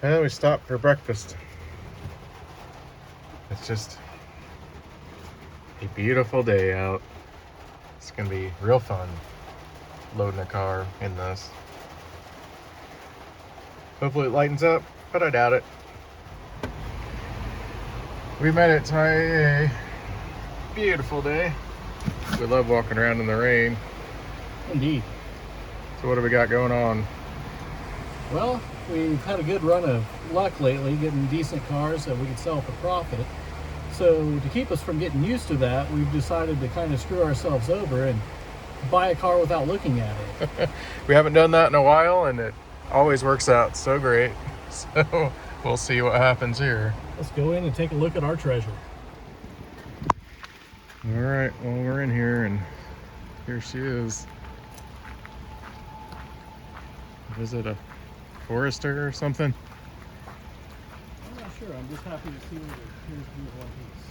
And we stopped for breakfast. It's just a beautiful day out. It's gonna be real fun loading a car in this. Hopefully it lightens up, but I doubt it. We made it to a beautiful day. We love walking around in the rain. Indeed. So what do we got going on? Well, we've had a good run of luck lately, getting decent cars that we can sell for profit. So to keep us from getting used to that, we've decided to kind of screw ourselves over and buy a car without looking at it. We haven't done that in a while, and it always works out so great. So we'll see what happens here. Let's go in and take a look at our treasure. All right, well, we're in here, and here she is. Is it a Forester or something? I'm not sure. I'm just happy to see what it appears to be one piece.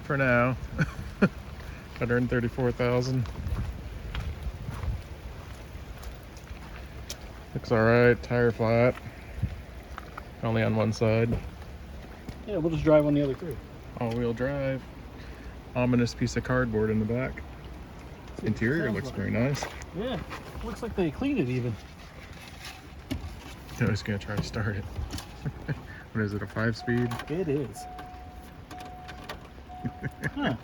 For now. 134,000. Looks all right. Tire flat. Only on one side. Yeah, we'll just drive on the other three. All-wheel drive. Ominous piece of cardboard in the back. Interior looks very nice. Yeah, looks like they cleaned it even. I was gonna try to start it. What is it, a 5-speed? It is. Huh.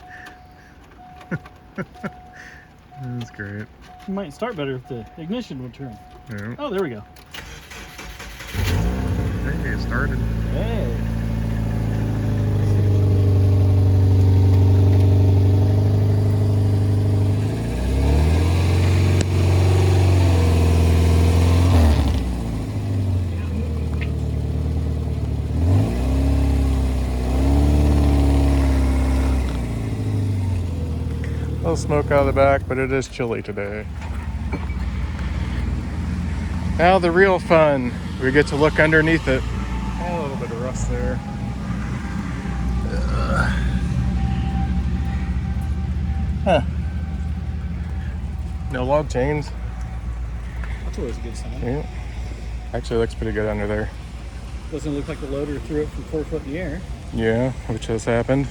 That's great. It might start better if the ignition would turn. Yeah. Oh, there we go. Hey, it started. Hey. A little smoke out of the back, but it is chilly today. Now the real fun. We get to look underneath it. Oh, a little bit of rust there. Huh. No log chains. That's always a good sign. Yeah. Actually looks pretty good under there. Doesn't look like the loader threw it from 4 foot in the air. Yeah, which has happened.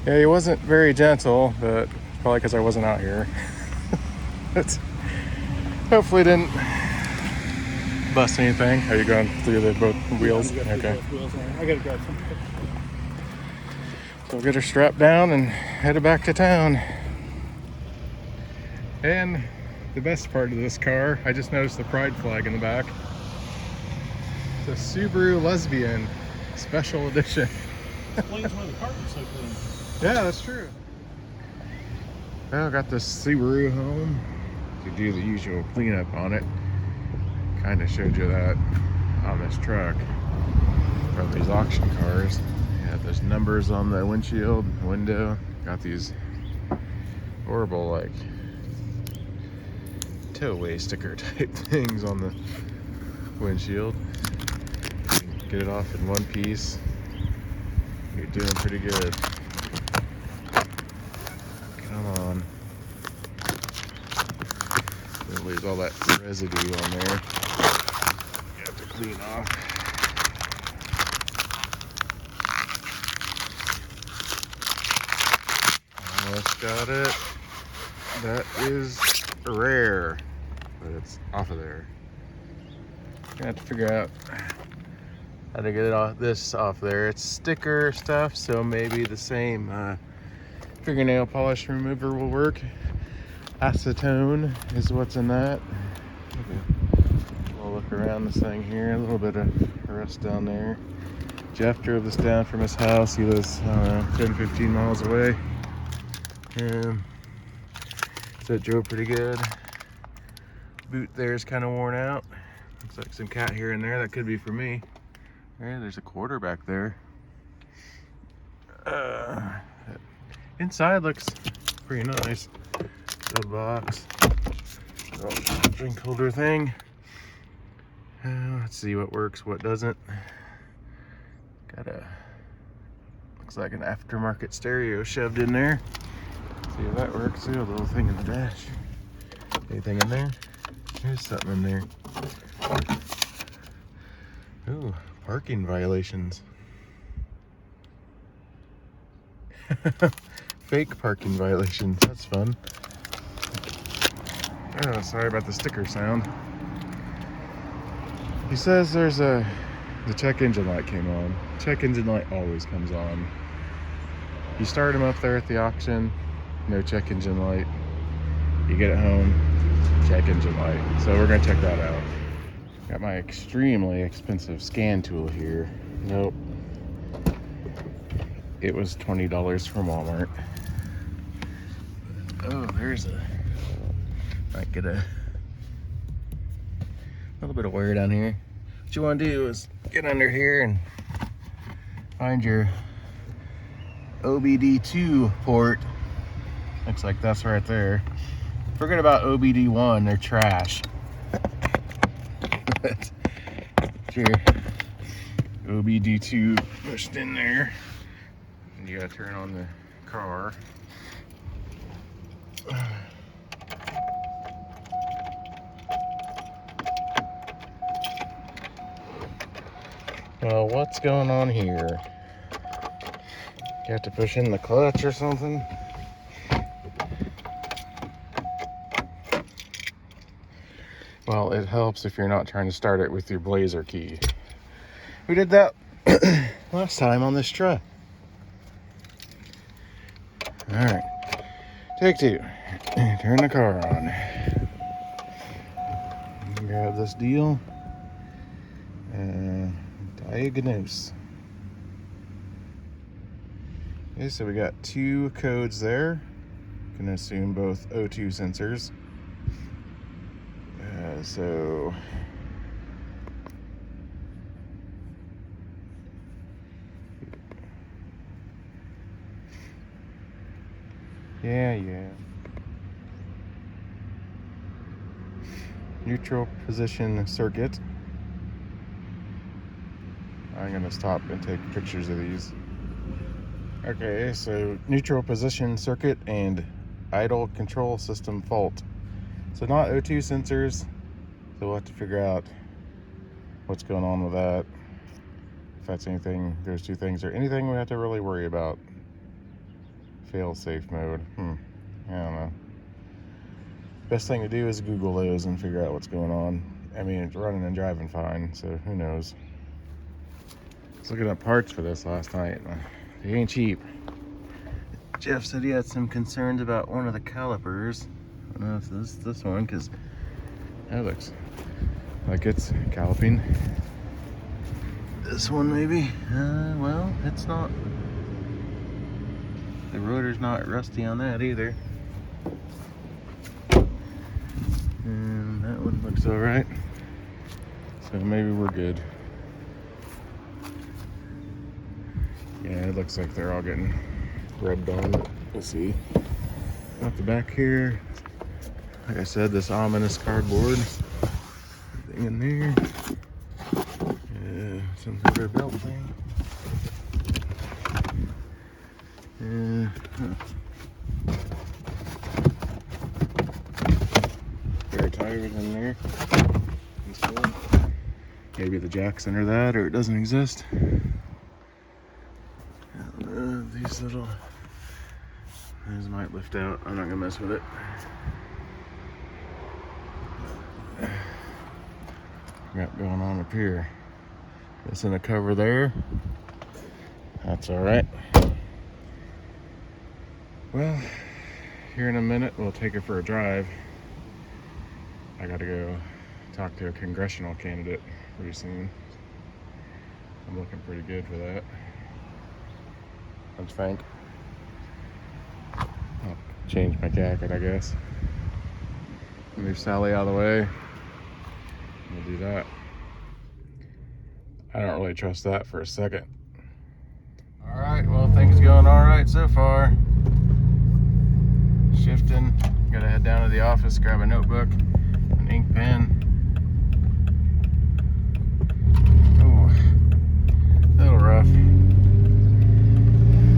Yeah, he wasn't very gentle, but probably because I wasn't out here. It's hopefully didn't bust anything. Are you going through the both wheels? Yeah, Okay. both wheels on. I gotta grab some. So we'll get her strapped down and headed back to town. And the best part of this car, I just noticed the pride flag in the back. It's a Subaru Lesbian Special Edition. Explains why the carpet's so clean. Yeah, that's true. Well, I got this Subaru home to do the usual cleanup on it. Kind of showed you that on this truck from these auction cars. Yeah, there's numbers on the windshield, window. Got these horrible, like, tow-away sticker type things on the windshield. You can get it off in one piece. You're doing pretty good. Come on. Don't lose all that residue on there. You have to clean off. Almost got it. That is rare, but it's off of there. Gonna have to figure out how to get it off there. It's sticker stuff, so maybe the same fingernail polish remover will work. Acetone is what's in that. We'll look around this thing here. A little bit of rust down there. Jeff drove this down from his house. He lives 10-15 miles away. So it drove pretty good. Boot there is kind of worn out. Looks like some cat here and there. That could be for me. There's a quarter back there. Inside looks pretty nice. Good box. Little drink holder thing. Let's see what works, what doesn't. Got a, looks like an aftermarket stereo shoved in there. See if that works. See a little thing in the dash. Anything in there? There's something in there. Ooh, Parking violations. Fake parking violations. That's fun. Oh, sorry about the sticker sound. He says there's the check engine light came on. Check engine light always comes on. You start them up there at the auction, no check engine light. You get it home, check engine light. So we're gonna check that out. Got my extremely expensive scan tool here. Nope. It was $20 from Walmart. Oh, there's might get a little bit of wear down here. What you want to do is get under here and find your OBD2 port. Looks like that's right there. Forget about OBD1, they're trash. Get your OBD2 pushed in there. And you gotta turn on the car. Well, what's going on here? You have to push in the clutch or something? Well, it helps if you're not trying to start it with your blazer key. We did that last time on this truck. All right, take two. Turn the car on. Grab this deal. Diagnose. Okay, so we got two codes there. Can assume both O2 sensors. So yeah. Neutral position circuit. I'm gonna stop and take pictures of these. Okay, so neutral position circuit and idle control system fault. So not O2 sensors, so we'll have to figure out what's going on with that. If that's anything, those two things, or anything we have to really worry about. Fail safe mode. I don't know. Best thing to do is Google those and figure out what's going on. I mean, it's running and driving fine, so who knows. I was looking at parts for this last night. They ain't cheap. Jeff said he had some concerns about one of the calipers. I don't know if this one, because that looks like it's calipping. This one maybe. Well, it's not. The rotor's not rusty on that either. And that one looks all right. So maybe we're good. Yeah, it looks like they're all getting rubbed on. Let's see. Out the back here, like I said, this ominous cardboard thing in there. Some sort of belt thing. Spare tires in there. Maybe the jack's under that, or it doesn't exist. These little, these might lift out. I'm not gonna mess with it. Got going on up here. It's in a cover there. That's all right. Well, here in a minute, we'll take her for a drive. I gotta go talk to a congressional candidate pretty soon. I'm looking pretty good for that. That's Frank. I'll change my jacket, I guess. Move Sally out of the way. We'll do that. I don't really trust that for a second. All right, well, things going all right so far. Shifting. Gotta head down to the office, grab a notebook, an ink pen. Oh, a little rough.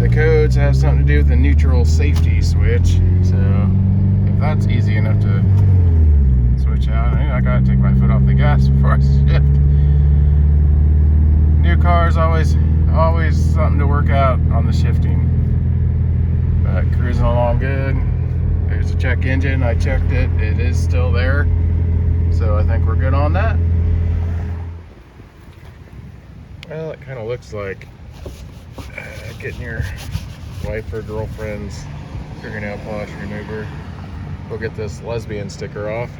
The codes have something to do with the neutral safety switch, so if that's easy enough to switch out, I gotta take my foot off the gas before I shift. new cars, always something to work out on the shifting. But cruising along good. There's a check engine. I checked it. It is still there. So I think we're good on that. Well, it kind of looks like getting your wife or girlfriend's fingernail polish remover. We'll get this lesbian sticker off.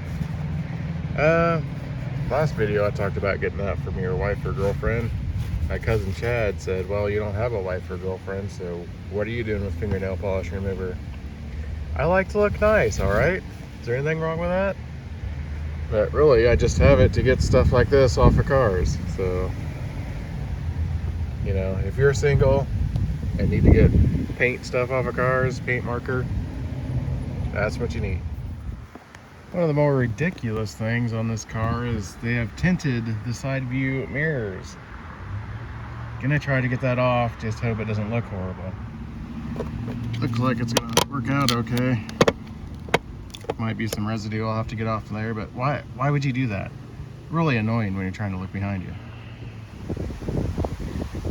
Last video I talked about getting that from your wife or girlfriend. My cousin Chad said, well, you don't have a wife or girlfriend, so what are you doing with fingernail polish remover? I like to look nice, alright? Is there anything wrong with that? But really, I just have it to get stuff like this off of cars. So, you know, if you're single and need to get paint stuff off of cars, paint marker, that's what you need. One of the more ridiculous things on this car is they have tinted the side view mirrors. Gonna try to get that off, just hope it doesn't look horrible. Looks like it's gonna work out okay. Might be some residue I'll have to get off there, but why would you do that? Really annoying when you're trying to look behind you.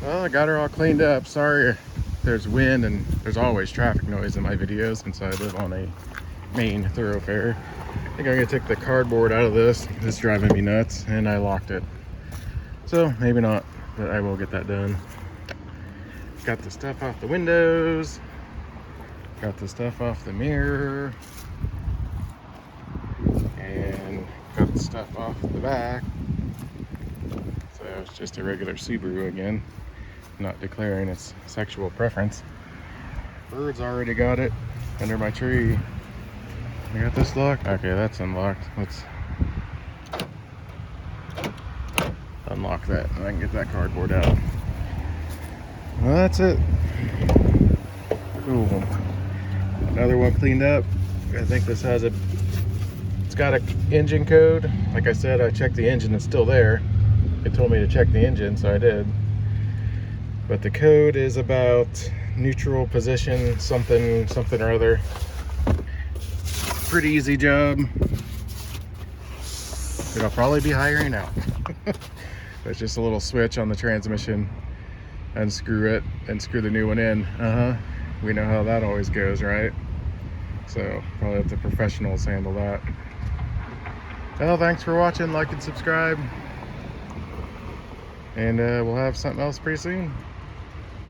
Well, I got her all cleaned up. Sorry there's wind and there's always traffic noise in my videos since I live on a main thoroughfare. I think I'm gonna take the cardboard out of this. It's driving me nuts, and I locked it. So maybe not, but I will get that done. Got the stuff off the windows. Got the stuff off the mirror. And got the stuff off the back. So it's just a regular Subaru again. Not declaring its sexual preference. Birds already got it under my tree. I got this locked. Okay, that's unlocked. Let's unlock that and I can get that cardboard out. Well, that's it. Cool. Another one cleaned up. I think this has it's got an engine code. Like I said, I checked the engine, it's still there. It told me to check the engine, so I did. But the code is about neutral position, something or other. Pretty easy job. It'll probably be hiring out. There's just a little switch on the transmission. Unscrew it and screw the new one in. We know how that always goes, right? So probably let the professionals handle that. Well, thanks for watching. Like and subscribe. And we'll have something else pretty soon.